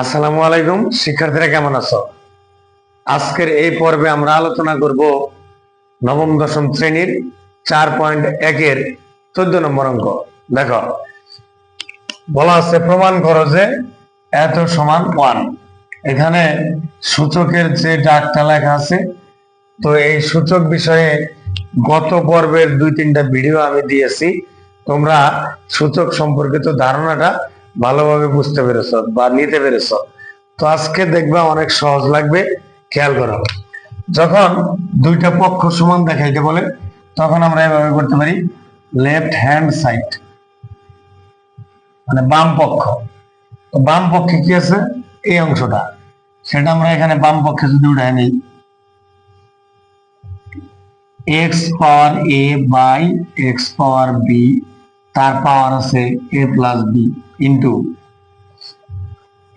আসসালামু আলাইকুম শিক্ষার্থীরা, কেমন আছো? আজকের এই পর্বে আমরা আলোচনা করব নবম দশম শ্রেণীর 4.1 14 নম্বর অঙ্ক। দেখো, বলা আছে প্রমাণ করো যে এত সমান 1। এখানে সূচকের যে ডাকটা লেখা আছে, তো এই সূচক বিষয়ে গত পর্বের 2-3টা ভিডিও আমি দিয়েছি। তোমরা সূচক সম্পর্কিত ধারণাটা ভালোভাবে বুঝতে পেরেছো বা নিতে পেরেছো। তো আজকে দেখবা অনেক সহজ লাগবে। খেয়াল করো, যখন দুইটা পক্ষ সমান দেখাইতে বলে তখন আমরা এভাবে করতে পারি, লেফট হ্যান্ড সাইড মানে বাম পক্ষ। তো বাম পক্ষে কি আছে, এই অংশটা, সেটা আমরা এখানে বাম পক্ষে যদি উঠাই নিই, x power a by x power b, তার পাওয়ার আছে a plus b, into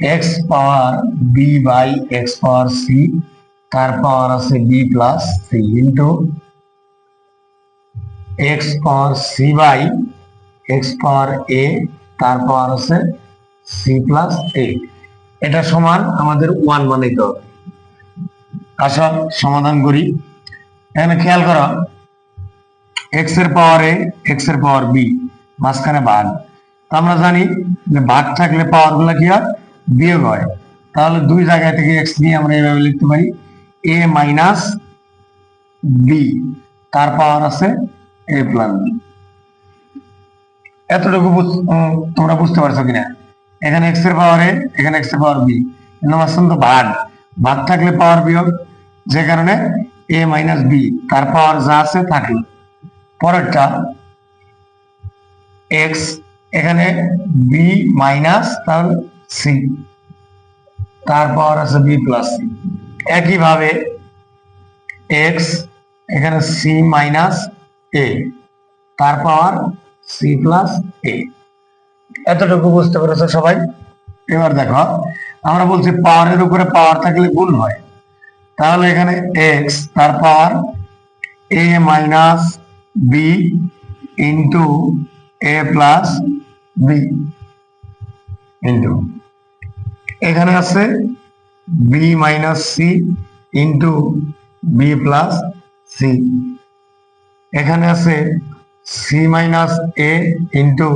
x power b by x power c, তার পাওয়ার আছে b plus c, into x power c by x power a, তার power আছে C plus এ। এটা সমান আমাদের 1 বানাইতে হবে। আসো সমাধান করি। এখানে খেয়াল করো, এক্স এর পাওয়ার এ, এক্স এর পাওয়ার বি, মাঝখানে ভাগ। তো আমরা জানি যে ভাগ থাকলে পাওয়ার গুলা কি হয়, বিয়োগ হয়। তাহলে দুই জায়গা থেকে এক্স নিয়ে আমরা এইভাবে লিখতে পারি, এ মাইনাস বি, তার পাওয়ার আছে এ প্লাস বি। এতটুকু তোমরা বুঝতে পারছো কিনা? এখানে এক্স এর পাওয়ার এ, এখানে এক্স এর পাওয়ার বি, কিন্তু মাঝখানে তো ভাগ, ভাগ থাকলে পাওয়ার বিয়োগ, যে কারণে এ মাইনাস বি, তার পাওয়ার যা আছে থাকলো। পরেরটা এক্স, এখানে বি মাইনাস তাহলে সি, তার পাওয়ার আছে বি প্লাস সি। একইভাবে এক্স, এখানে সি মাইনাস এ, তার পাওয়ার সি প্লাস এ। এতটুকু বুঝতে পেরেছো সবাই? এবার দেখো, আমরা বলছি পাওয়ারের উপরে পাওয়ার থাকলে গুণ হয়। তাহলে এখানে এক্স তার power a minus b into a plus b, into এখানে আছে b minus c into b plus c, এখানে আছে c minus a into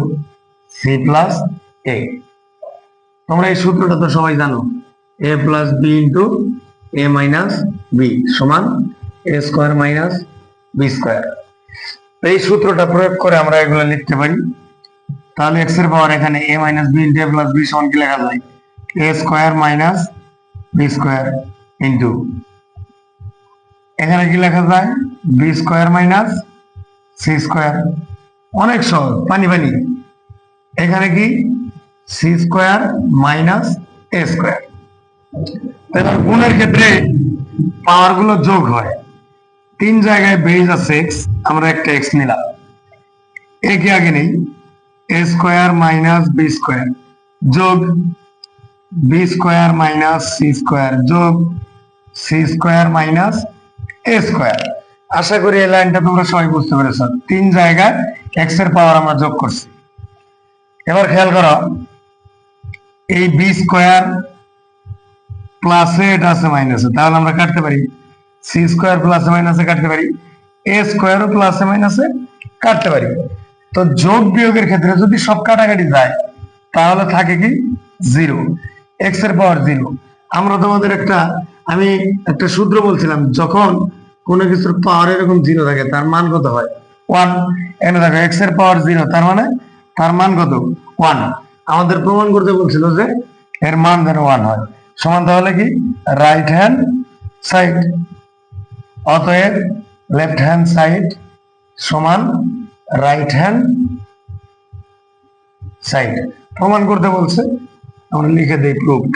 c plus a. তোমরা এই সূত্রটা তো সবাই জানো, a plus b into a minus b সমান a square minus b square. এই সূত্রটা প্রয়োগ করে আমরা এগুলো লিখতে পারি। তাহলে এক্স এর পাওয়ার এখানে a minus b into a plus b সমান কি লেখা যায়, a square minus b square into এখানে কি লেখা যায়, b square minus c square. অনেক সহজ, পানি পানি। এখানে কি c square minus a square. এবার গুণের ক্ষেত্রে পাওয়ার গুলো যোগ হয়। 3 জায়গায় বেজ আছে এক্স, আমরা একটা এক্স নিলাম, এ কে আগে নেই, a square minus b square যোগ b square minus c square যোগ c square minus a square. আশা করি এই লাইনটা তোমরা সবাই বুঝতে পেরেছো। 3 জায়গায় এক্স এর পাওয়ার আমরা যোগ করছি। এবার খেয়াল করো, এই বি স্কোয়ার প্লাসে এটা আছে মাইনাসে, তাহলে আমরা কাটতে পারি, সি স্কোয়ার প্লাসে মাইনাসে কাটতে পারি, এ স্কোয়ারও প্লাসে মাইনাসে কাটতে পারি। তো যোগ বিয়োগের ক্ষেত্রে যদি সব কাটাকাটি যায় তাহলে থাকে কি জিরো, এক্স এর পাওয়ার জিরো। আমরা তোমাদের আমি একটা সূত্র বলছিলাম, যখন কোনো কিছুর পাওয়ার এরকম জিরো থাকে তার মান কত হয়, 1। এখানে দেখো এক্স এর পাওয়ার জিরো, তার মানে তার মান কত, 1। আমাদের প্রমাণ করতে বলছিল যে এর মান যেন 1 হয়। সমান তাহলে কি, রাইট হ্যান্ড সাইড। অতএব লেফট হ্যান্ড সাইড সমান রাইট হ্যান্ড সাইড। প্রমাণ করতে বলছে, আমরা লিখে দেই প্রুভড।